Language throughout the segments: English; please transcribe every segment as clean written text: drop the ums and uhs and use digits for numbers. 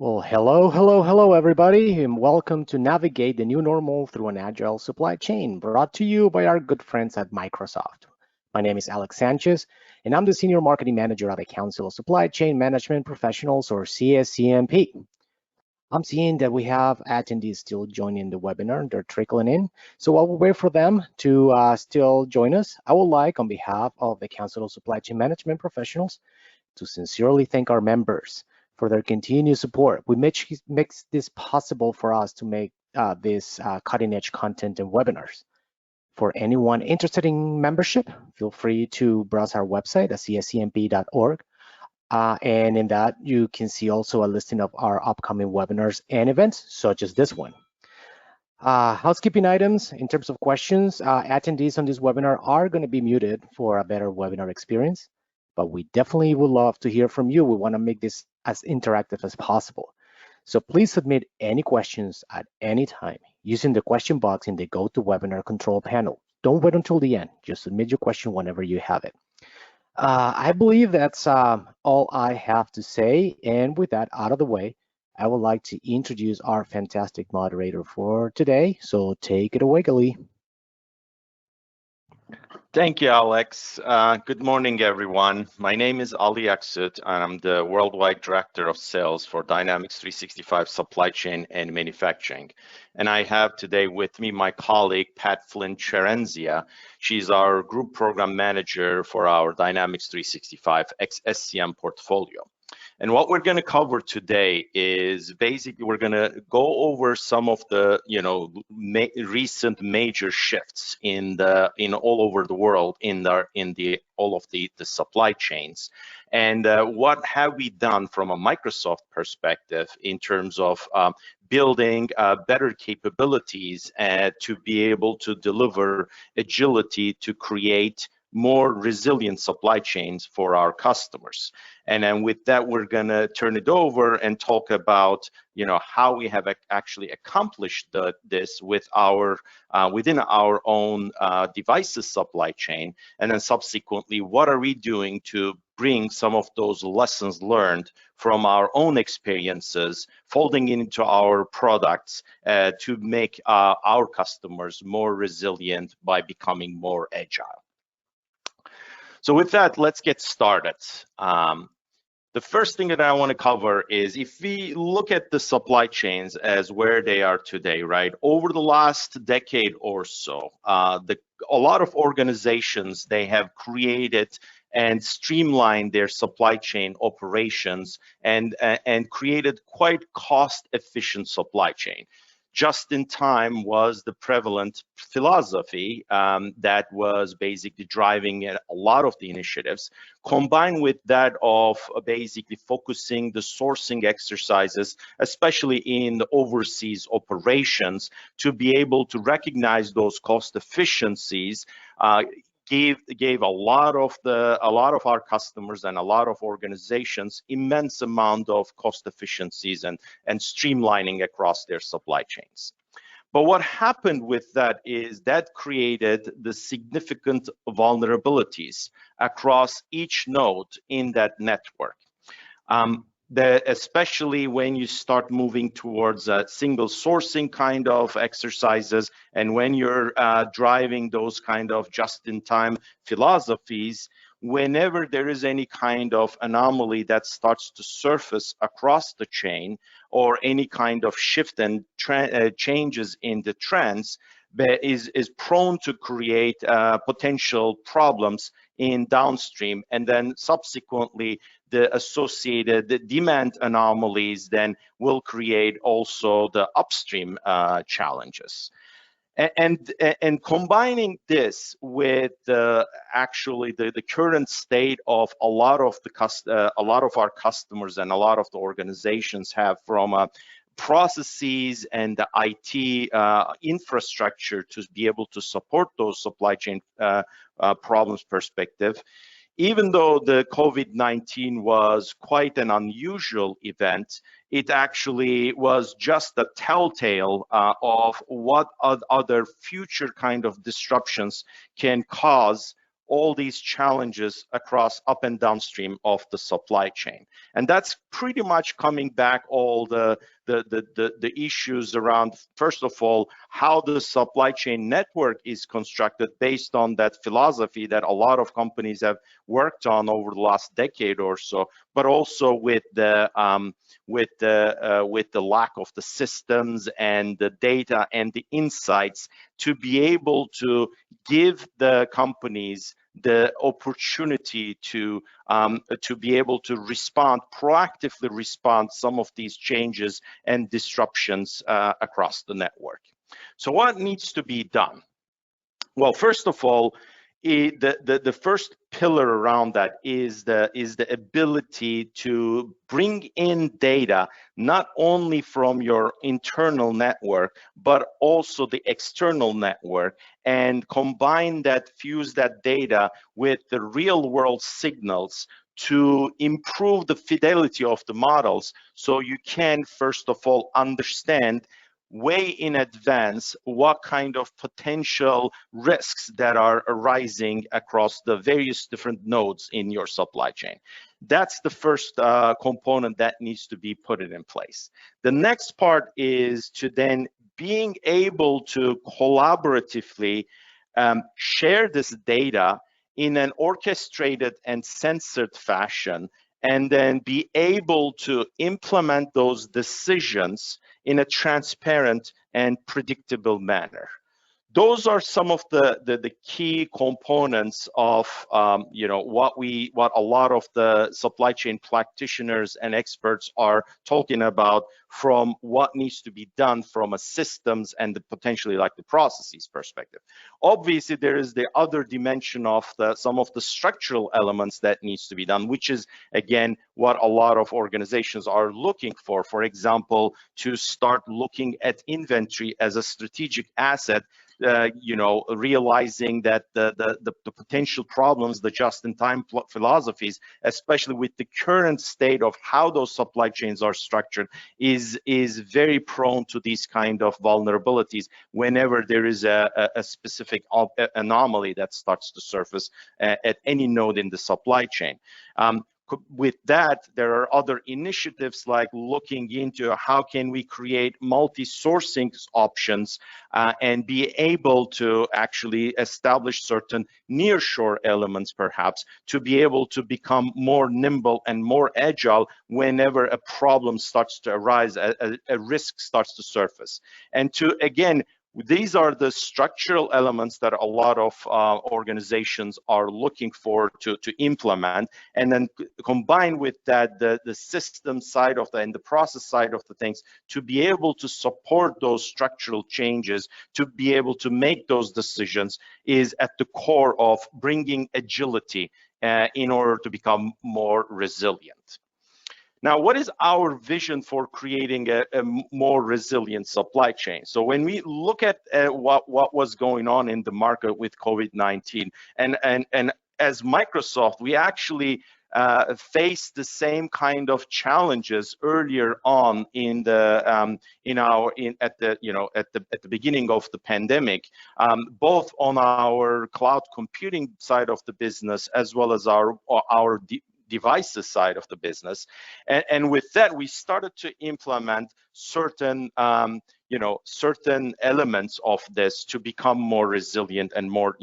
Well, hello, everybody, and welcome to Navigate the New Normal through an Agile Supply Chain, brought to you by our good friends at Microsoft. My name is Alex Sanchez, and I'm the Senior Marketing Manager at the Council of Supply Chain Management Professionals, or CSCMP. I'm seeing that we have attendees still joining the webinar. They're trickling in. So while we wait for them to still join us, I would like, on behalf of the Council of Supply Chain Management Professionals, to sincerely thank our members for their continued support. We makes this possible for us to make this cutting edge content and webinars. For anyone interested in membership, feel free to browse our website at cscmp.org. And in that, you can see also a listing of our upcoming webinars and events, such as this one. Housekeeping items in terms of questions, attendees on this webinar are going to be muted for a better webinar experience, but we definitely would love to hear from you. We want to make this as interactive as possible. So please submit any questions at any time using the question box in the GoToWebinar control panel. Don't wait until the end. Just submit your question whenever you have it. I believe that's all I have to say. And with that out of the way, I would like to introduce our fantastic moderator for today. So take it away, Gali. Thank you, Alex. Good morning, everyone. My name is Ali Aksut, and I'm the Worldwide Director of Sales for Dynamics 365 Supply Chain and Manufacturing. And I have today with me my colleague, Pat Flynn Cherenzia. She's our Group Program Manager for our Dynamics 365 SCM portfolio. And what we're going to cover today is basically we're going to go over some of the recent major shifts in all over the world in all of the supply chains, and what have we done from a Microsoft perspective in terms of building better capabilities to be able to deliver agility to create more resilient supply chains for our customers. And then with that, we're going to turn it over and talk about, how we have actually accomplished this with within our own devices supply chain, and then subsequently, what are we doing to bring some of those lessons learned from our own experiences, folding into our products to make our customers more resilient by becoming more agile. So with that, let's get started. The first thing that I want to cover is if we look at the supply chains as where they are today, right? Over the last decade or so, a lot of organizations, they have created and streamlined their supply chain operations and created quite cost-efficient supply chain. Just in time was the prevalent philosophy that was basically driving a lot of the initiatives, combined with that of basically focusing the sourcing exercises, especially in the overseas operations, to be able to recognize those cost efficiencies. Gave a lot of our customers and a lot of organizations immense amount of cost efficiencies and streamlining across their supply chains. But what happened with that is that created the significant vulnerabilities across each node in that network. Especially when you start moving towards single sourcing kind of exercises, and when you're driving those kind of just-in-time philosophies, whenever there is any kind of anomaly that starts to surface across the chain, or any kind of shift and changes in the trends, is prone to create potential problems in downstream, and then subsequently the associated demand anomalies then will create also the upstream challenges. And combining this with actually the current state of a lot of our customers and a lot of the organizations have from processes and the IT infrastructure to be able to support those supply chain problems perspective. Even though the COVID-19 was quite an unusual event, it actually was just a telltale of what other future kind of disruptions can cause all these challenges across up and downstream of the supply chain. And that's pretty much coming back all the issues around, first of all, how the supply chain network is constructed based on that philosophy that a lot of companies have worked on over the last decade or so, but also with the lack of the systems and the data and the insights to be able to give the companies the opportunity to be able to proactively respond some of these changes and disruptions across the network. So what needs to be done? Well, first of all, the first pillar around that is the ability to bring in data not only from your internal network but also the external network, and combine that, fuse that data with the real world signals to improve the fidelity of the models, so you can first of all understand way in advance what kind of potential risks that are arising across the various different nodes in your supply chain. That's the first component that needs to be put in place. The next part is to then being able to collaboratively share this data in an orchestrated and censored fashion, and then be able to implement those decisions in a transparent and predictable manner. Those are some of the key components of what a lot of the supply chain practitioners and experts are talking about, from what needs to be done from a systems and potentially like the processes perspective. Obviously, there is the other dimension of some of the structural elements that needs to be done, which is again what a lot of organizations are looking for. For example, to start looking at inventory as a strategic asset. Realizing that the potential problems, the just-in-time philosophies, especially with the current state of how those supply chains are structured, is very prone to these kind of vulnerabilities whenever there is a specific anomaly that starts to surface at any node in the supply chain. With that, there are other initiatives like looking into how can we create multi-sourcing options and be able to actually establish certain nearshore elements, perhaps, to be able to become more nimble and more agile whenever a problem starts to arise, a risk starts to surface. And to, again, these are the structural elements that a lot of organizations are looking for to implement, and then combine with that the system side of and the process side of the things to be able to support those structural changes, to be able to make those decisions, is at the core of bringing agility in order to become more resilient. Now, what is our vision for creating a more resilient supply chain? So when we look at what was going on in the market with COVID-19, and as Microsoft, we actually faced the same kind of challenges earlier on at the beginning of the pandemic, both on our cloud computing side of the business as well as our devices side of the business, and with that we started to implement certain certain elements of this to become more resilient and more,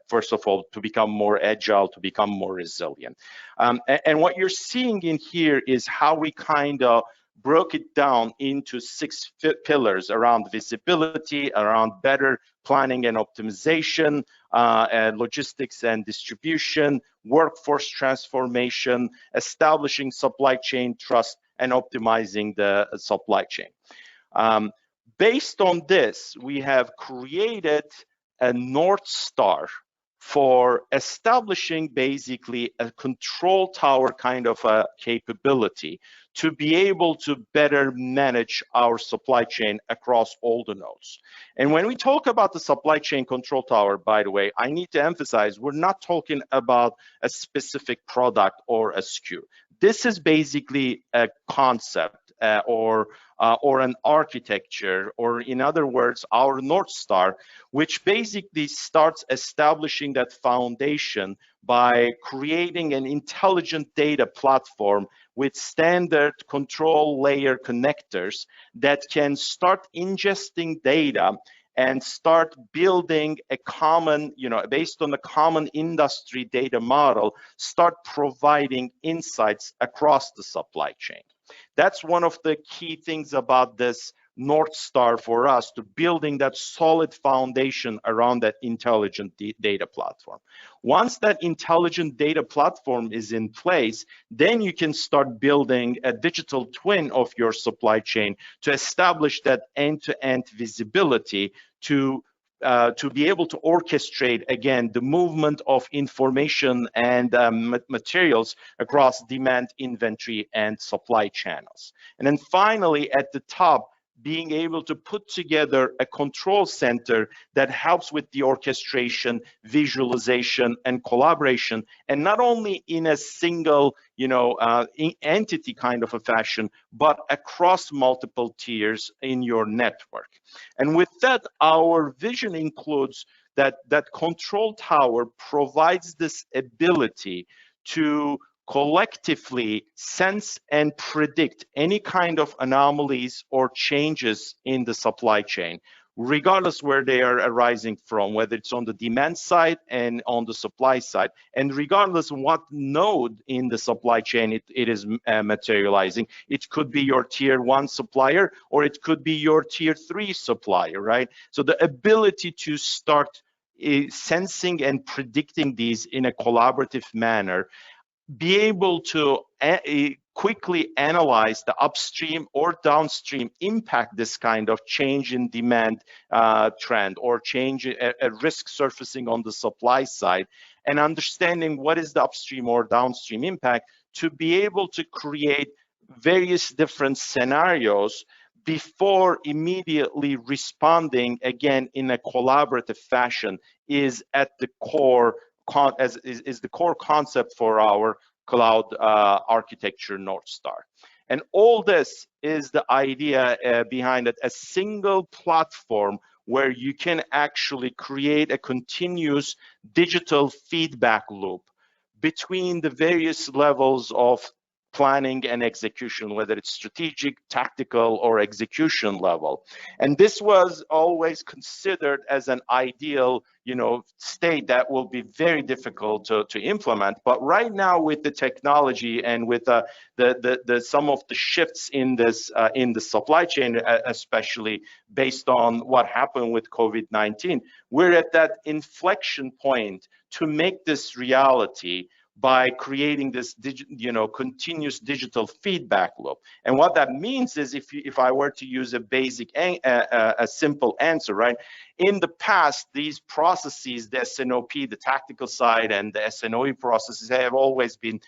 first of all, to become more agile, to become more resilient. And what you're seeing in here is how we kind of broke it down into 6 pillars around visibility, around better planning and optimization, and logistics and distribution, workforce transformation, establishing supply chain trust, and optimizing the supply chain. Based on this, we have created a North Star for establishing basically a control tower kind of a capability to be able to better manage our supply chain across all the nodes. And when we talk about the supply chain control tower, by the way, I need to emphasize we're not talking about a specific product or a SKU. This is basically a concept, or an architecture, or in other words, our North Star, which basically starts establishing that foundation by creating an intelligent data platform with standard control layer connectors that can start ingesting data and start building a common, based on a common industry data model, start providing insights across the supply chain. That's one of the key things about this North Star for us, to building that solid foundation around that intelligent data platform. Once that intelligent data platform is in place, then you can start building a digital twin of your supply chain to establish that end-to-end visibility to be able to orchestrate, again, the movement of information and materials across demand, inventory, and supply channels. And then finally, at the top, being able to put together a control center that helps with the orchestration, visualization, and collaboration, and not only in a single, entity kind of a fashion, but across multiple tiers in your network. And with that, our vision includes that control tower provides this ability to collectively sense and predict any kind of anomalies or changes in the supply chain, regardless where they are arising from, whether it's on the demand side and on the supply side, and regardless what node in the supply chain it is materializing. It could be your tier 1 supplier, or it could be your tier 3 supplier, right? So the ability to start sensing and predicting these in a collaborative manner, be able to quickly analyze the upstream or downstream impact this kind of change in demand trend, or change a risk surfacing on the supply side, and understanding what is the upstream or downstream impact, to be able to create various different scenarios before immediately responding, again, in a collaborative fashion, is at the core is the core concept for our cloud architecture North Star. And all this is the idea behind it, a single platform where you can actually create a continuous digital feedback loop between the various levels of planning and execution, whether it's strategic, tactical, or execution level. And this was always considered as an ideal, state that will be very difficult to implement. But right now, with the technology and with some of the shifts in this in the supply chain, especially based on what happened with COVID-19, we're at that inflection point to make this reality by creating this continuous digital feedback loop. And what that means is, if I were to use a basic, a simple answer, right? In the past, these processes, the SNOP, the tactical side, and the SNOE processes have always been,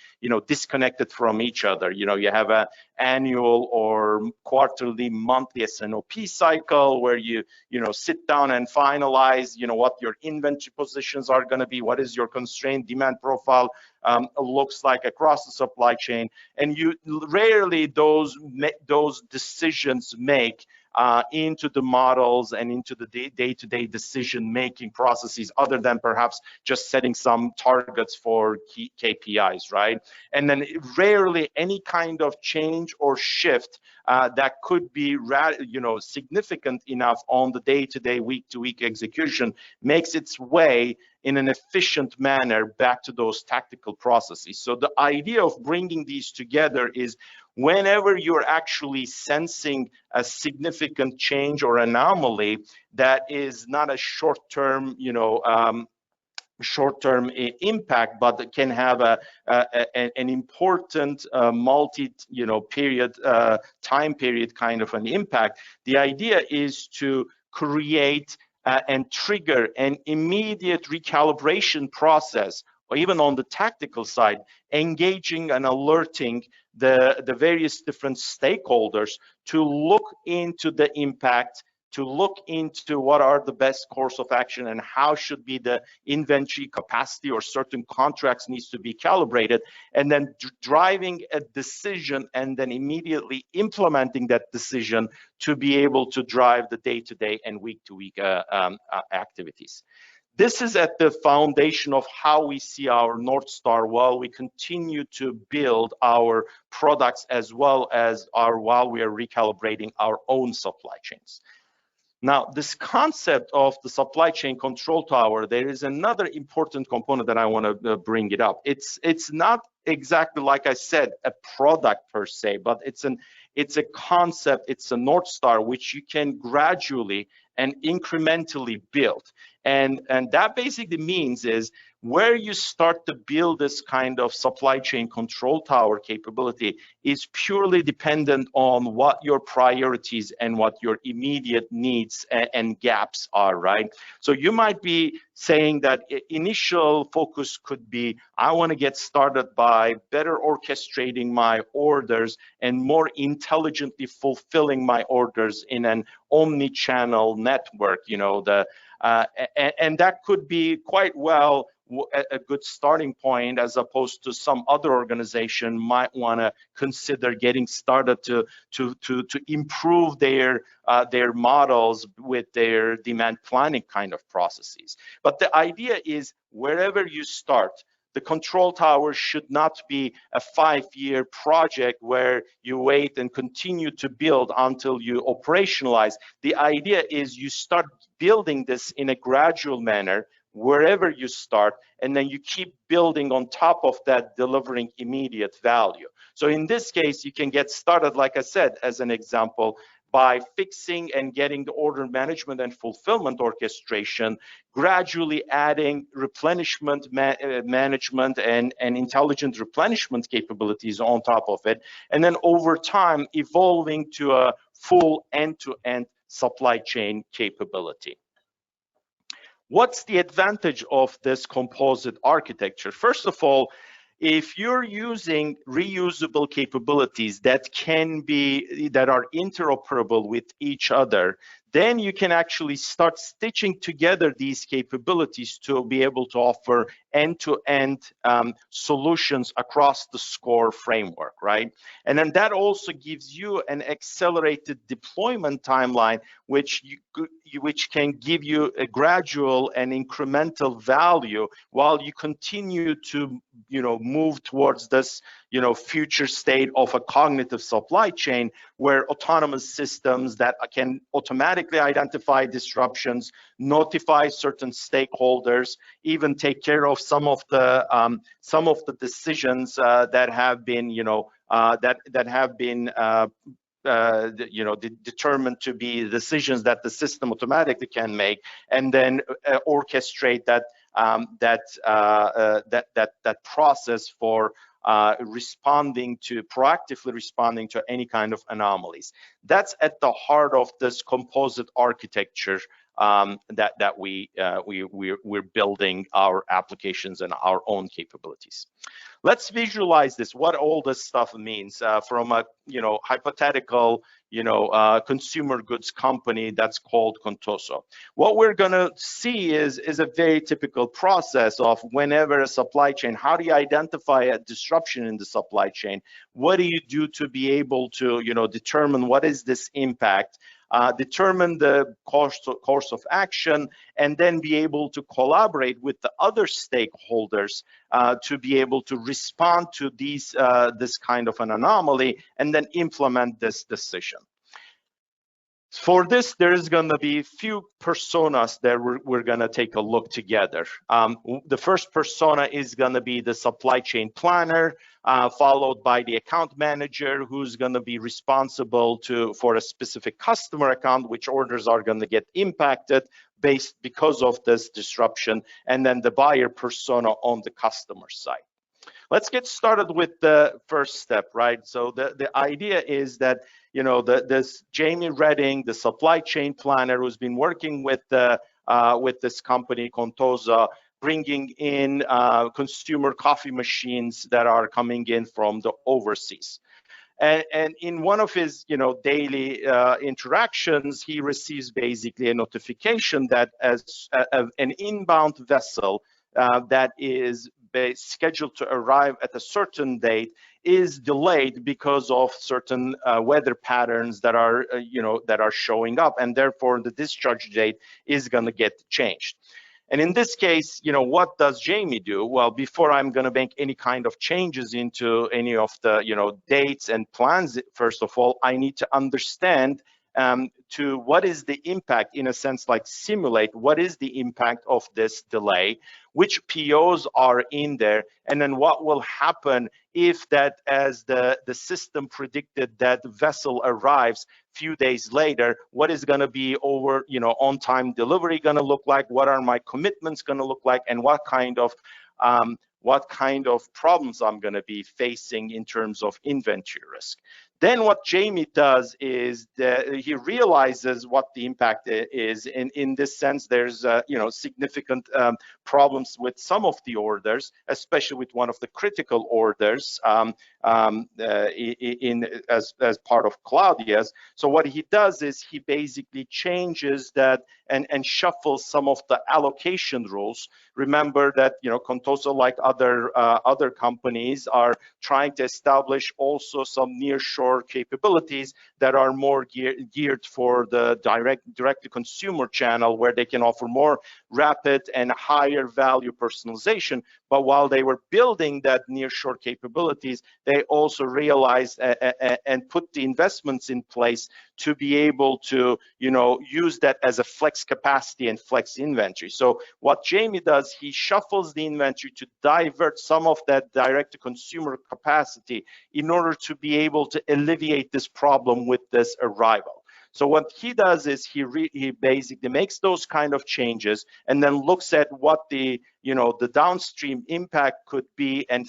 disconnected from each other. You have an annual or quarterly, monthly SNOP cycle where you sit down and finalize, what your inventory positions are going to be, what is your constrained demand profile looks like across the supply chain, and you rarely those decisions make into the models and into the day-to-day decision-making processes, other than perhaps just setting some targets for key KPIs, right? And then rarely any kind of change or shift that could be significant enough on the day-to-day, week-to-week execution makes its way in an efficient manner back to those tactical processes. So the idea of bringing these together is, whenever you're actually sensing a significant change or anomaly that is not a short-term, impact, but that can have an important period time period kind of an impact. The idea is to create and trigger an immediate recalibration process, or even on the tactical side, engaging and alerting the various different stakeholders to look into the impact to look into what are the best course of action and how should be the inventory capacity or certain contracts needs to be calibrated, and then driving a decision and then immediately implementing that decision to be able to drive the day-to-day and week-to-week activities. This is at the foundation of how we see our North Star while we continue to build our products as well as while we are recalibrating our own supply chains. Now, this concept of the supply chain control tower, there is another important component that I want to bring it up. It's not exactly, like I said, a product per se, but it's a concept, it's a North Star, which you can gradually and incrementally build. And that basically means is where you start to build this kind of supply chain control tower capability is purely dependent on what your priorities and what your immediate needs and gaps are, right? So you might be saying that initial focus could be, I want to get started by better orchestrating my orders and more intelligently fulfilling my orders in an omni-channel network, you know, and that could be quite well a good starting point, as opposed to some other organization might want to consider getting started to improve their models with their demand planning kind of processes. But the idea is wherever you start, the control tower should not be a 5-year project where you wait and continue to build until you operationalize. The idea is you start building this in a gradual manner wherever you start, and then you keep building on top of that, delivering immediate value. So in this case, you can get started, like I said, as an example, by fixing and getting the order management and fulfillment orchestration, gradually adding replenishment management and intelligent replenishment capabilities on top of it, and then over time evolving to a full end-to-end supply chain capability. What's the advantage of this composite architecture? First of all, if you're using reusable capabilities that are interoperable with each other, then you can actually start stitching together these capabilities to be able to offer end-to-end solutions across the SCORE framework, right? And then that also gives you an accelerated deployment timeline, which can give you a gradual and incremental value while you continue to, move towards this, future state of a cognitive supply chain where autonomous systems that can automatically identify disruptions, notify certain stakeholders, even take care of some of the decisions that have been, determined to be decisions that the system automatically can make, and then orchestrate that process for proactively responding to any kind of anomalies. That's at the heart of this composite architecture that we're building our applications and our own capabilities. Let's visualize this, what all this stuff means from a hypothetical consumer goods company that's called Contoso. What we're going to see is a very typical process of whenever a supply chain, how do you identify a disruption in the supply chain? What do you do to be able to determine what is this impact? Determine the course of action, and then be able to collaborate with the other stakeholders to be able to respond to this kind of an anomaly and then implement this decision. For this, there is going to be a few personas that we're going to take a look together. The first persona is going to be the supply chain planner, followed by the account manager, who's going to be responsible for a specific customer account, which orders are going to get impacted because of this disruption, and then the buyer persona on the customer side. Let's get started with the first step, right? So the idea is that this Jamie Redding, the supply chain planner, who's been working with this company Contoso, bringing in consumer coffee machines that are coming in from the overseas. And in one of his, daily interactions, he receives basically a notification that as an inbound vessel that is scheduled to arrive at a certain date is delayed because of certain weather patterns that are, that are showing up, and therefore the discharge date is going to get changed. And in this case, what does Jamie do? Well, before I'm going to make any kind of changes into any of the, dates and plans, first of all, I need to understand to what is the impact, in a sense, like simulate what is the impact of this delay, which POs are in there, and then what will happen if that, as the system predicted, that vessel arrives few days later, what is going to be over, on-time delivery going to look like, what are my commitments going to look like, and what kind of problems I'm going to be facing in terms of inventory risk. Then what Jamie does is that he realizes what the impact is. In this sense, there's significant problems with some of the orders, especially with one of the critical orders as part of Claudia's. So what he does is he basically changes that and shuffles some of the allocation rules. Remember that Contoso, like other companies, are trying to establish also some nearshore capabilities that are more geared for the direct to consumer channel, where they can offer more rapid and higher value personalization. But while they were building that nearshore capabilities, they also realized and put the investments in place to be able to use that as a flex capacity and flex inventory. So what Jamie does, he shuffles the inventory to divert some of that direct to consumer capacity in order to be able to alleviate this problem with this arrival. So what he does is he basically makes those kind of changes and then looks at what the the downstream impact could be and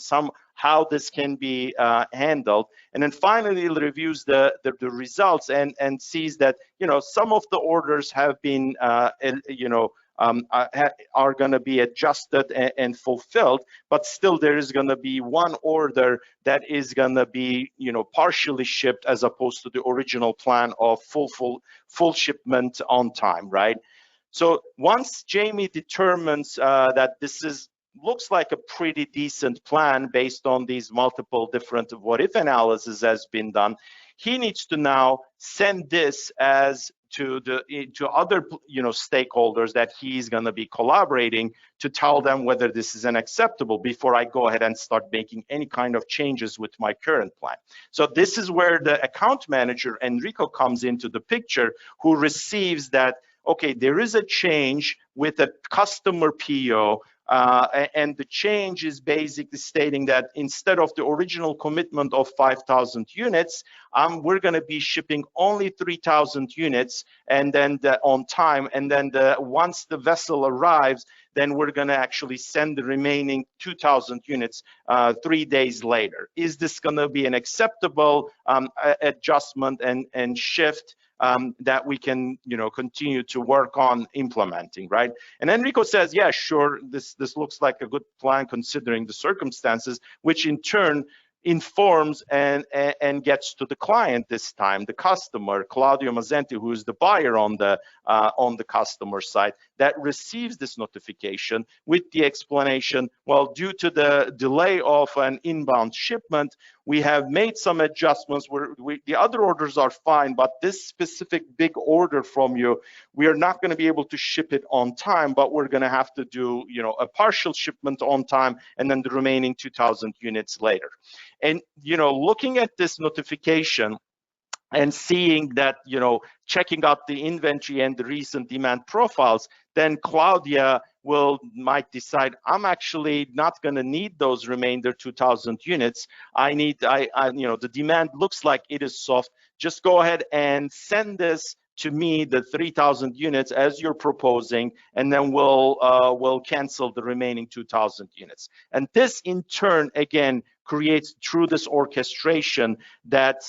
how this can be handled, and then finally reviews the results and sees that some of the orders have been are going to be adjusted and fulfilled, but still there is going to be one order that is going to be partially shipped as opposed to the original plan of full shipment on time, right? So once Jamie determines that this looks like a pretty decent plan based on these multiple different what-if analysis has been done, he needs to now send this to other stakeholders that he's going to be collaborating to tell them whether this is unacceptable before I go ahead and start making any kind of changes with my current plan. So this is where the account manager Enrico comes into the picture, who receives that, okay, there is a change with a customer PO, and the change is basically stating that instead of the original commitment of 5,000 units, we're going to be shipping only 3,000 units, and then on time. And then once the vessel arrives, then we're going to actually send the remaining 2,000 units 3 days later. Is this going to be an acceptable adjustment and shift that we can continue to work on implementing, right? And Enrico says, yeah, sure, this looks like a good plan considering the circumstances, which in turn informs and gets to the client, this time the customer, Claudio Mazzenti, who is the buyer on the customer side, that receives this notification with the explanation, well, due to the delay of an inbound shipment, we have made some adjustments where the other orders are fine, but this specific big order from you, we are not going to be able to ship it on time, but we're going to have to do a partial shipment on time and then the remaining 2,000 units later. And looking at this notification and seeing that, checking out the inventory and the recent demand profiles, then Claudia might decide, I'm actually not going to need those remainder 2,000 units. The demand looks like it is soft. Just go ahead and send this to me, the 3,000 units as you're proposing, and then we'll cancel the remaining 2,000 units. And this in turn, again, creates, through this orchestration, that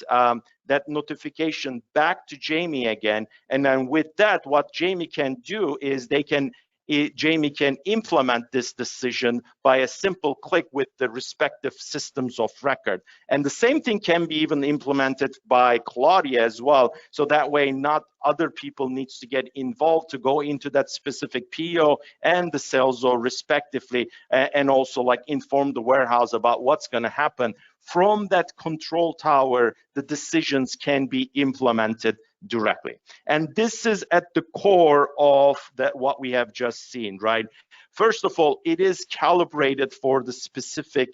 notification back to Jamie again. And then with that, what Jamie can do is they can Jamie can implement this decision by a simple click with the respective systems of record. And the same thing can be even implemented by Claudia as well. So that way, not other people needs to get involved to go into that specific PO and the sales or respectively, and also like inform the warehouse about what's going to happen. From that control tower, the decisions can be implemented directly. And this is at the core of what we have just seen, right? First of all, it is calibrated for the specific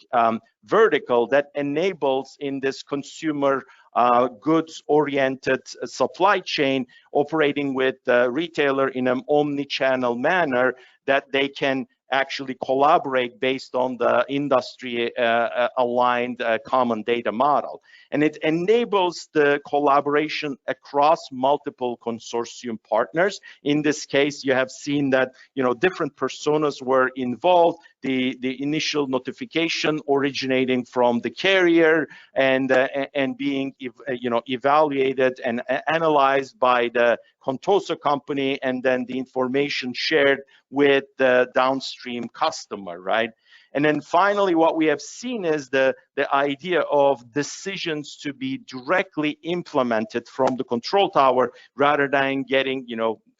vertical that enables in this consumer goods-oriented supply chain operating with retailer in an omni-channel manner, that they can actually collaborate based on the industry aligned common data model. And it enables the collaboration across multiple consortium partners. In this case, you have seen that different personas were involved. The initial notification originating from the carrier and being evaluated and analyzed by the Contoso company, and then the information shared with the downstream customer, right? And then finally, what we have seen is the idea of decisions to be directly implemented from the control tower rather than getting,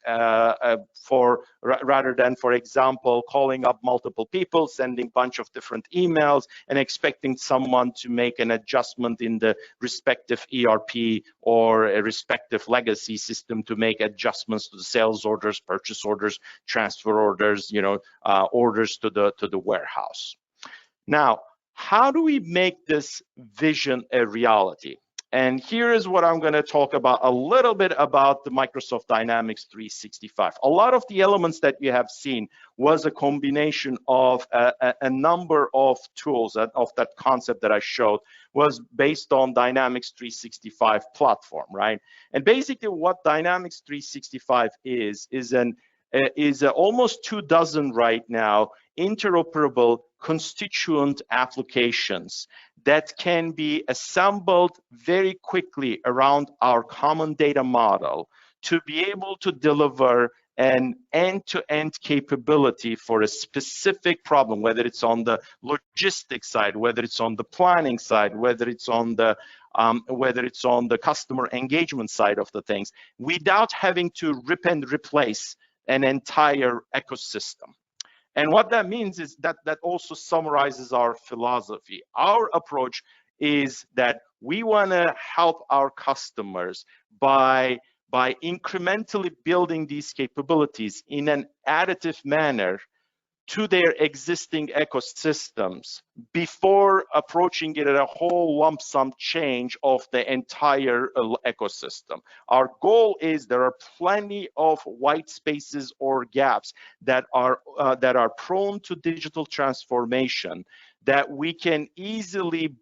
rather than, for example, calling up multiple people, sending a bunch of different emails and expecting someone to make an adjustment in the respective ERP or a respective legacy system to make adjustments to the sales orders, purchase orders, transfer orders, orders to the warehouse. Now, how do we make this vision a reality? And here is what I'm going to talk about a little bit about the Microsoft Dynamics 365. A lot of the elements that you have seen was a combination of a number of tools of that concept that I showed was based on Dynamics 365 platform, right? And basically what Dynamics 365 is almost 24 right now interoperable constituent applications that can be assembled very quickly around our common data model to be able to deliver an end-to-end capability for a specific problem, whether it's on the logistics side, whether it's on the planning side, whether it's on the customer engagement side of the things, without having to rip and replace an entire ecosystem. And what that means is that also summarizes our philosophy. Our approach is that we want to help our customers by incrementally building these capabilities in an additive manner to their existing ecosystems before approaching it at a whole lump sum change of the entire ecosystem. Our goal is there are plenty of white spaces or gaps that are prone to digital transformation that we can easily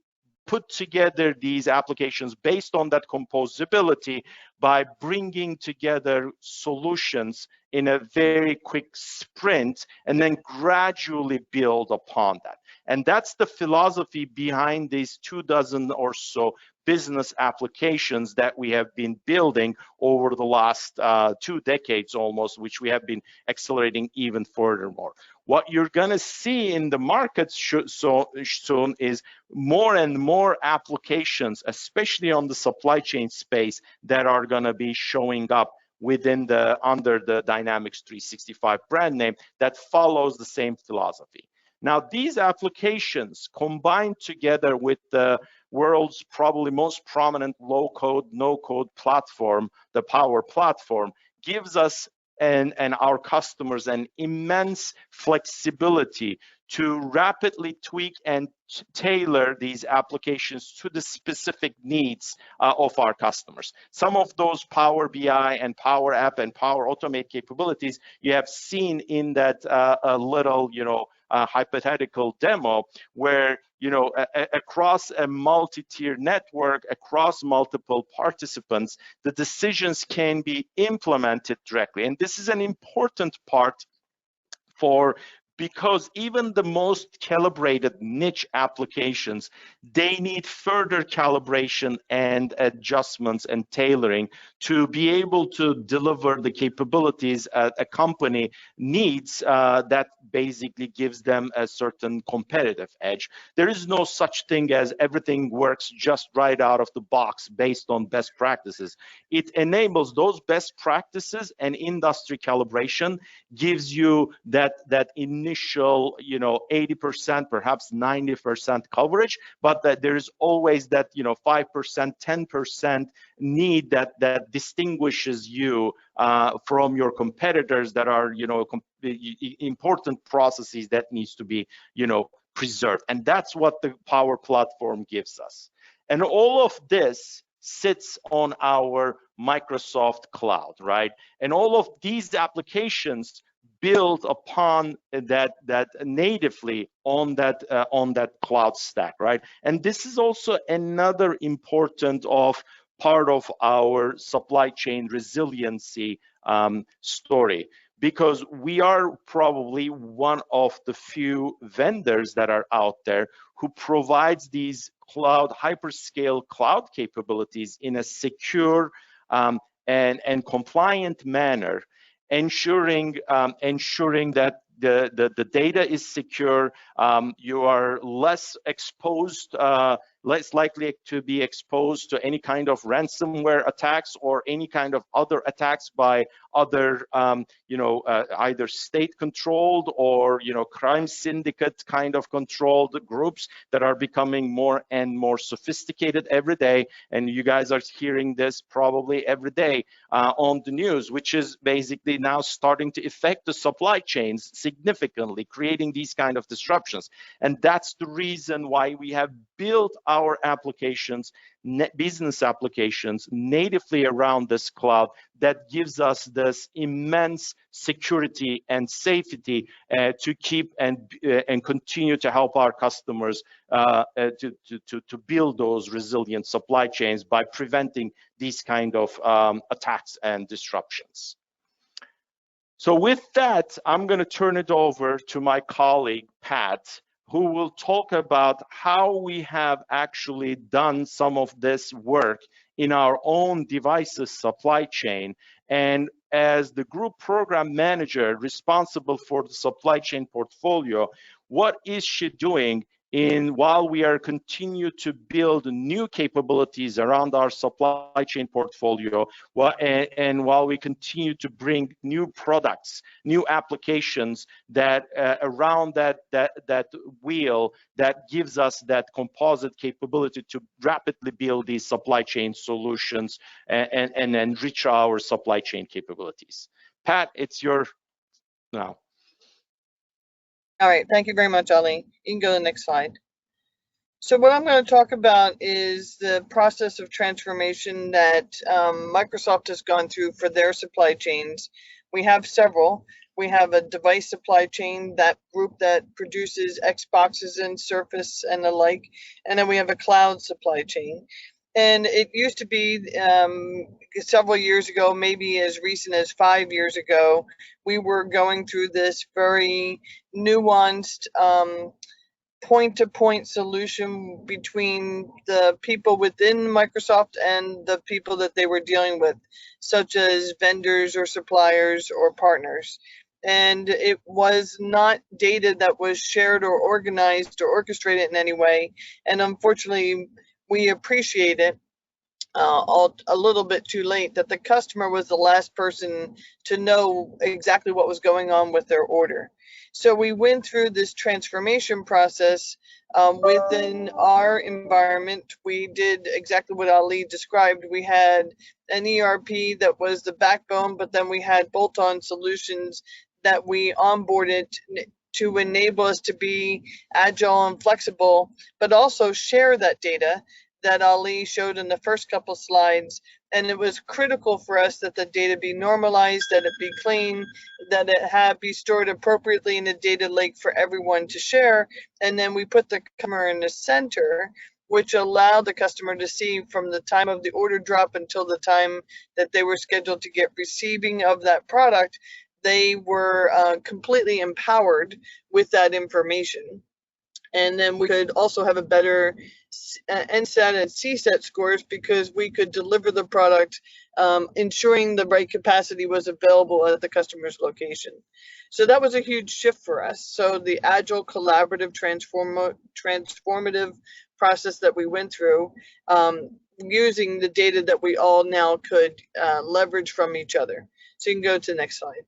put together these applications based on that composability by bringing together solutions in a very quick sprint and then gradually build upon that. And that's the philosophy behind these 24 or so business applications that we have been building over the last 2 decades almost, which we have been accelerating even furthermore. What you're going to see in the markets soon is more and more applications, especially on the supply chain space, that are going to be showing up under the Dynamics 365 brand name that follows the same philosophy. Now, these applications combined together with the world's probably most prominent low-code, no-code platform, the Power Platform, gives us and our customers an immense flexibility to rapidly tweak and tailor these applications to the specific needs of our customers. Some of those Power BI and Power App and Power Automate capabilities you have seen in that little, hypothetical demo where, across a multi-tier network, across multiple participants, the decisions can be implemented directly. And this is an important part for because even the most calibrated niche applications, they need further calibration and adjustments and tailoring to be able to deliver the capabilities a company needs that basically gives them a certain competitive edge. There is no such thing as everything works just right out of the box based on best practices. It enables those best practices, and industry calibration gives you that initial 80%, perhaps 90% coverage, but that there is always that 5%, 10% need that distinguishes you from your competitors, that are important processes that needs to be preserved. And that's what the Power Platform gives us. And all of this sits on our Microsoft cloud, right? And all of these applications build upon that natively on that cloud stack, right? And this is also another important part of our supply chain resiliency story, because we are probably one of the few vendors that are out there who provides these hyperscale cloud capabilities in a secure and compliant manner, ensuring that the data is secure. You are less exposed, less likely to be exposed to any kind of ransomware attacks or any kind of other attacks by other, either state-controlled or crime syndicate kind of controlled groups that are becoming more and more sophisticated every day. And you guys are hearing this probably every day on the news, which is basically now starting to affect the supply chains significantly, creating these kind of disruptions. And that's the reason why we have built our applications, business applications, natively around this cloud that gives us this immense security and safety to keep and continue to help our customers to build those resilient supply chains by preventing these kind of attacks and disruptions. So with that, I'm going to turn it over to my colleague, Pat, who will talk about how we have actually done some of this work in our own devices supply chain. And as the group program manager responsible for the supply chain portfolio, what is she doing while we are continue to build new capabilities around our supply chain portfolio, and while we continue to bring new products, new applications that around that wheel that gives us that composite capability to rapidly build these supply chain solutions and enrich our supply chain capabilities. Pat, it's your now. All right, thank you very much, Ali. You can go to the next slide. So what I'm going to talk about is the process of transformation that Microsoft has gone through for their supply chains. We have several. We have a device supply chain, that group that produces Xboxes and Surface and the like, and then we have a cloud supply chain. And it used to be several years ago, maybe as recent as 5 years ago, we were going through this very nuanced point-to-point solution between the people within Microsoft and the people that they were dealing with, such as vendors or suppliers or partners. And it was not data that was shared or organized or orchestrated in any way. And unfortunately, we appreciate it a little bit too late that the customer was the last person to know exactly what was going on with their order. So we went through this transformation process within our environment. We did exactly what Ali described. We had an ERP that was the backbone, but then we had bolt-on solutions that we onboarded to enable us to be agile and flexible, but also share that data that Ali showed in the first couple slides. And it was critical for us that the data be normalized, that it be clean, that it be stored appropriately in a data lake for everyone to share. And then we put the customer in the center, which allowed the customer to see from the time of the order drop until the time that they were scheduled to get receiving of that product, they were completely empowered with that information. And then we could also have a better NSAT and CSAT scores because we could deliver the product, ensuring the right capacity was available at the customer's location. So that was a huge shift for us. So the Agile collaborative transformative process that we went through, using the data that we all now could leverage from each other. So you can go to the next slide.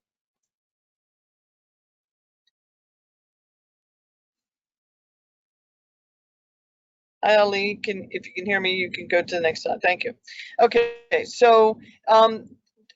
Hi, Ali. If you can hear me, you can go to the next slide. Thank you. Okay, so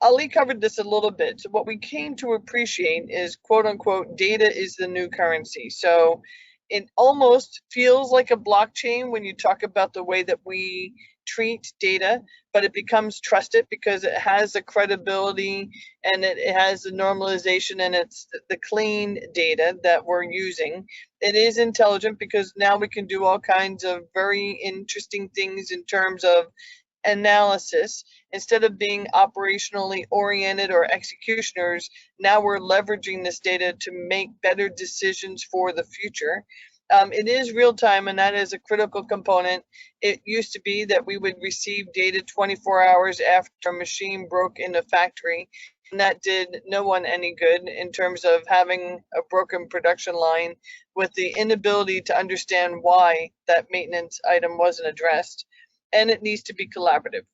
Ali covered this a little bit. So what we came to appreciate is, quote unquote, data is the new currency. So it almost feels like a blockchain when you talk about the way that we treat data, but it becomes trusted because it has the credibility and it has the normalization, and it's the clean data that we're using. It is intelligent because now we can do all kinds of very interesting things in terms of analysis. Instead of being operationally oriented or executioners, now we're leveraging this data to make better decisions for the future. It is real time, and that is a critical component. It used to be that we would receive data 24 hours after a machine broke in a factory, and that did no one any good in terms of having a broken production line with the inability to understand why that maintenance item wasn't addressed. And it needs to be collaborative.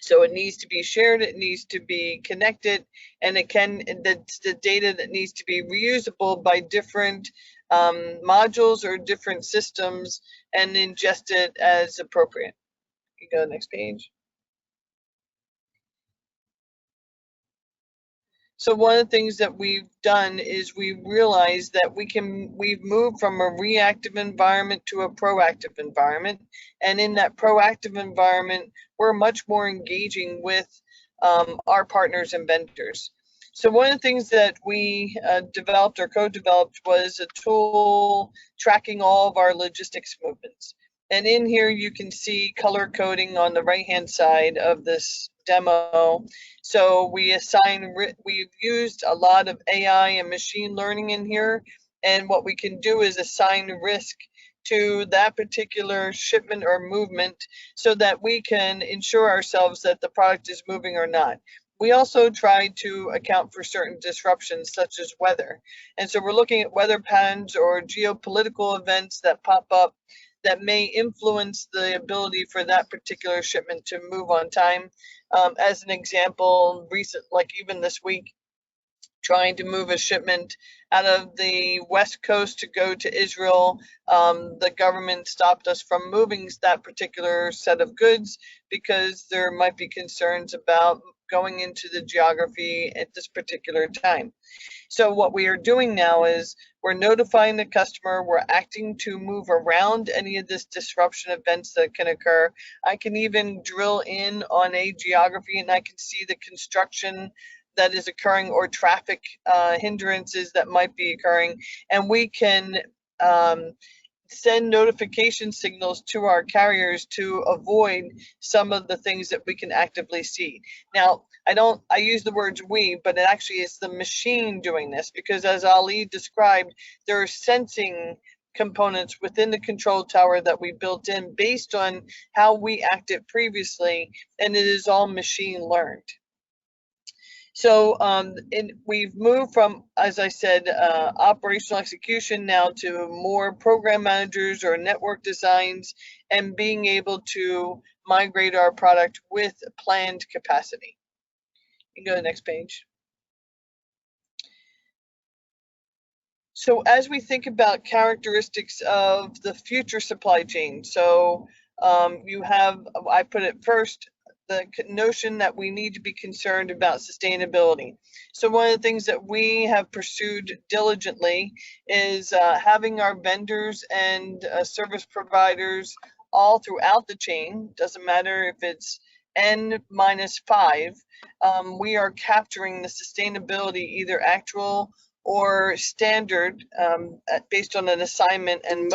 So it needs to be shared, it needs to be connected, and that's the data that needs to be reusable by different modules or different systems and ingested as appropriate. You go to the next page. So one of the things that we've done is we realized that we've moved from a reactive environment to a proactive environment. And in that proactive environment, we're much more engaging with our partners and vendors. So one of the things that we developed or co-developed was a tool tracking all of our logistics movements. And in here, you can see color coding on the right-hand side of this demo. So we've used a lot of AI and machine learning in here. And what we can do is assign risk to that particular shipment or movement so that we can ensure ourselves that the product is moving or not. We also try to account for certain disruptions such as weather. And so we're looking at weather patterns or geopolitical events that pop up that may influence the ability for that particular shipment to move on time. As an example, like even this week, trying to move a shipment out of the West Coast to go to Israel, the government stopped us from moving that particular set of goods because there might be concerns about going into the geography at this particular time. So what we are doing now is we're notifying the customer, we're acting to move around any of this disruption events that can occur. I can even drill in on a geography and I can see the construction that is occurring or traffic hindrances that might be occurring. And we can send notification signals to our carriers to avoid some of the things that we can actively see. Now, I use the words we, but it actually is the machine doing this, because as Ali described, there are sensing components within the control tower that we built in based on how we acted previously, and it is all machine learned. So we've moved from, as I said, operational execution now to more program managers or network designs and being able to migrate our product with planned capacity. You can go to the next page. So as we think about characteristics of the future supply chain, so you have, I put it first, the notion that we need to be concerned about sustainability. So one of the things that we have pursued diligently is having our vendors and service providers all throughout the chain, doesn't matter if it's N-5, we are capturing the sustainability, either actual or standard, based on an assignment and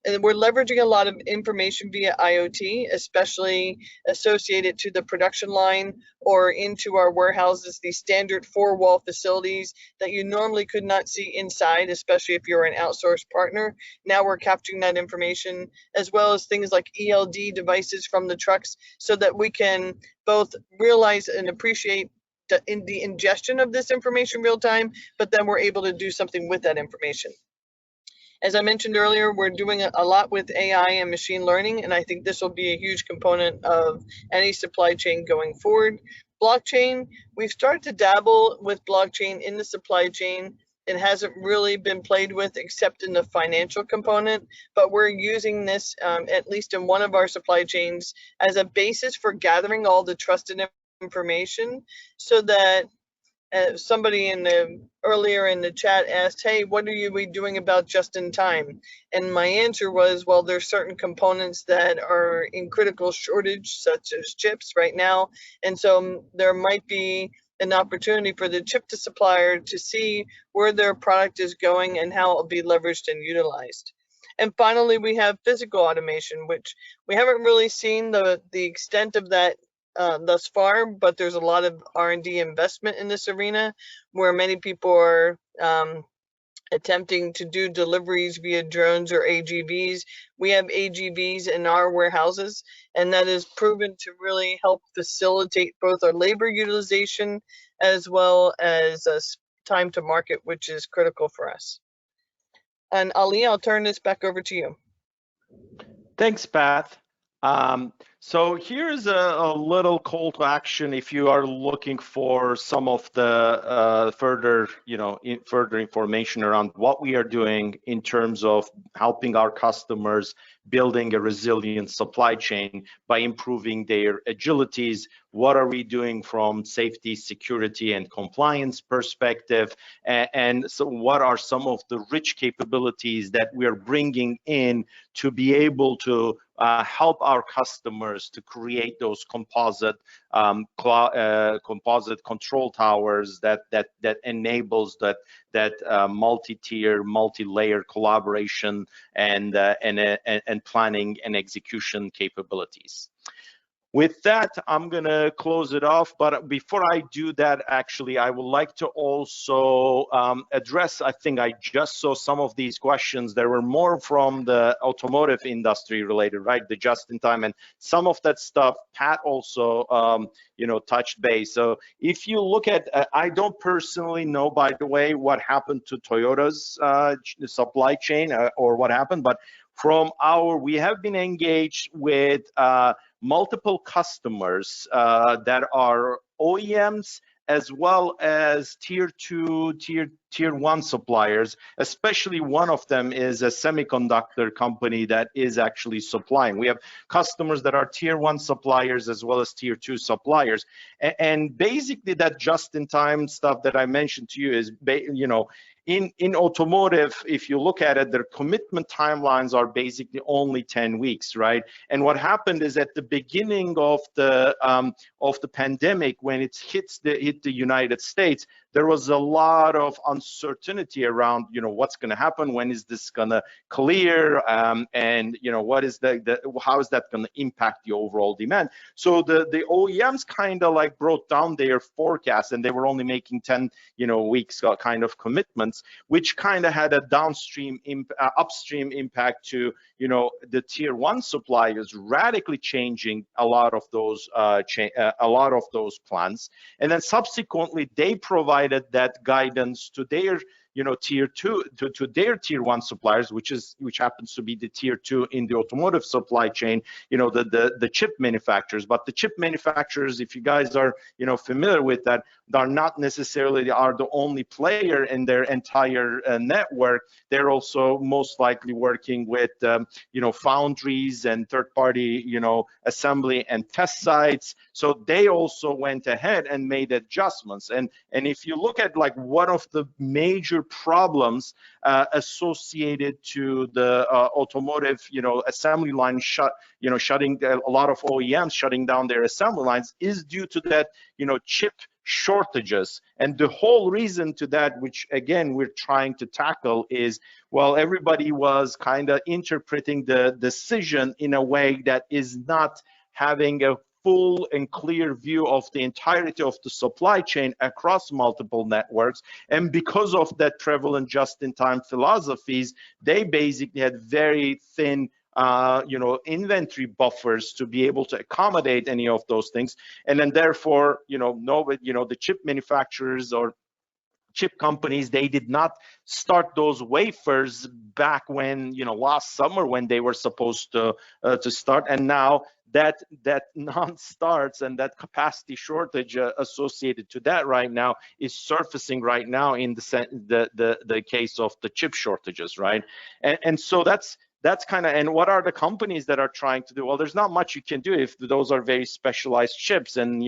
And we're leveraging a lot of information via IoT, especially associated to the production line or into our warehouses, these standard 4-wall facilities that you normally could not see inside, especially if you're an outsourced partner. Now we're capturing that information, as well as things like ELD devices from the trucks, so that we can both realize and appreciate the ingestion of this information real time, but then we're able to do something with that information. As I mentioned earlier, we're doing a lot with AI and machine learning, and I think this will be a huge component of any supply chain going forward. Blockchain, we've started to dabble with blockchain in the supply chain. It hasn't really been played with except in the financial component, but we're using this, at least in one of our supply chains, as a basis for gathering all the trusted information, so that somebody earlier in the chat asked, hey, what are we doing about just in time? And my answer was, well, there's certain components that are in critical shortage, such as chips right now. And so there might be an opportunity for the chip to supplier to see where their product is going and how it will be leveraged and utilized. And finally, we have physical automation, which we haven't really seen the extent of that thus far, but there's a lot of R&D investment in this arena, where many people are attempting to do deliveries via drones or AGVs. We have AGVs in our warehouses, and that is proven to really help facilitate both our labor utilization as well as time to market, which is critical for us. And Ali, I'll turn this back over to you. Thanks, Pat. So here's a little call to action if you are looking for some of the further information around what we are doing in terms of helping our customers building a resilient supply chain by improving their agilities. What are we doing from safety, security, and compliance perspective? And so what are some of the rich capabilities that we are bringing in to be able to help our customers to create those composite control towers that enables that multi-tier, multi-layer collaboration and planning and execution capabilities. With that, I'm going to close it off. But before I do that, actually, I would like to also address, I think I just saw some of these questions. There were more from the automotive industry related, right? The just-in-time and some of that stuff, Pat also, touched base. So if you look at, I don't personally know, by the way, what happened to Toyota's supply chain or what happened, but we have been engaged with multiple customers that are OEMs as well as tier 2, tier 1 suppliers. Especially one of them is a semiconductor company that is actually supplying. We have customers that are tier 1 suppliers as well as tier 2 suppliers. And basically that just-in-time stuff that I mentioned to you is, in automotive, if you look at it, their commitment timelines are basically only 10 weeks, right? And what happened is at the beginning of the pandemic, when it hit the United States, there was a lot of uncertainty around, what's going to happen, when is this going to clear, and what is how is that going to impact the overall demand? So the OEMs kind of like brought down their forecast, and they were only making 10 weeks kind of commitments, which kind of had a upstream impact to the tier 1 suppliers radically changing a lot of those plans. And then subsequently they provided that guidance to their tier 2 to their tier 1 suppliers, which happens to be the tier 2 in the automotive supply chain, the chip manufacturers. But the chip manufacturers, if you guys are familiar with that, are not necessarily the only player in their entire network. They're also most likely working with foundries and third-party assembly and test sites. So they also went ahead and made adjustments. And if you look at like one of the major problems associated to the automotive assembly line shutting, a lot of OEMs shutting down their assembly lines, is due to that chip shortages. And the whole reason to that, which again we're trying to tackle, is, well, everybody was kind of interpreting the decision in a way that is not having a full and clear view of the entirety of the supply chain across multiple networks. And because of that prevalent just-in-time philosophies, they basically had very thin inventory buffers to be able to accommodate any of those things. And then therefore, the chip manufacturers or chip companies, they did not start those wafers back when, last summer when they were supposed to start. And now that non-starts and that capacity shortage associated to that right now is surfacing right now in the case of the chip shortages, right? And so that's kind of, and what are the companies that are trying to do? Well, there's not much you can do if those are very specialized chips, and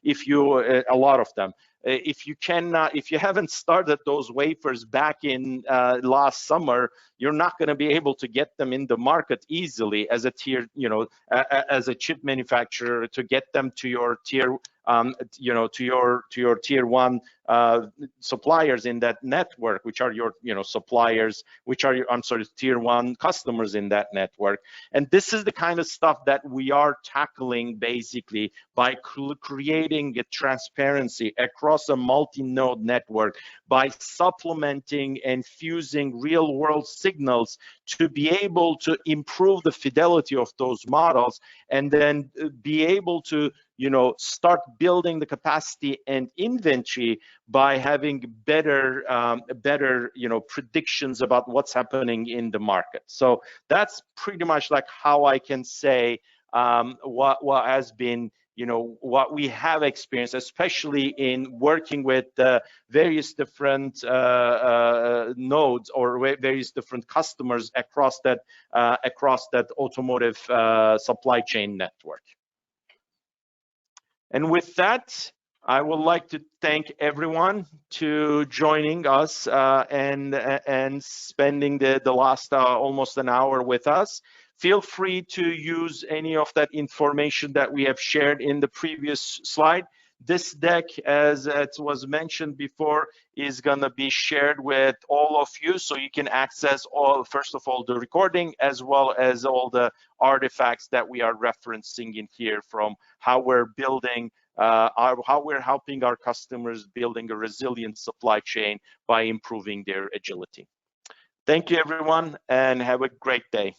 if you a lot of them. If you haven't started those wafers back in last summer, you're not going to be able to get them in the market easily as a as a chip manufacturer, to get them to your tier to your tier one suppliers in that network, which are your suppliers, which are your, tier one customers in that network. And this is the kind of stuff that we are tackling basically by creating a transparency across a multi-node network, by supplementing and fusing real world signals to be able to improve the fidelity of those models, and then be able to start building the capacity and inventory by having better predictions about what's happening in the market. So that's pretty much like how I can say what has been what we have experienced, especially in working with various different nodes or various different customers across that automotive supply chain network. And with that, I would like to thank everyone to joining us and spending the last almost an hour with us. Feel free to use any of that information that we have shared in the previous slide. This deck, as it was mentioned before, is going to be shared with all of you, so you can access first of all, the recording, as well as all the artifacts that we are referencing in here, from how we're building, how we're helping our customers building a resilient supply chain by improving their agility. Thank you, everyone, and have a great day.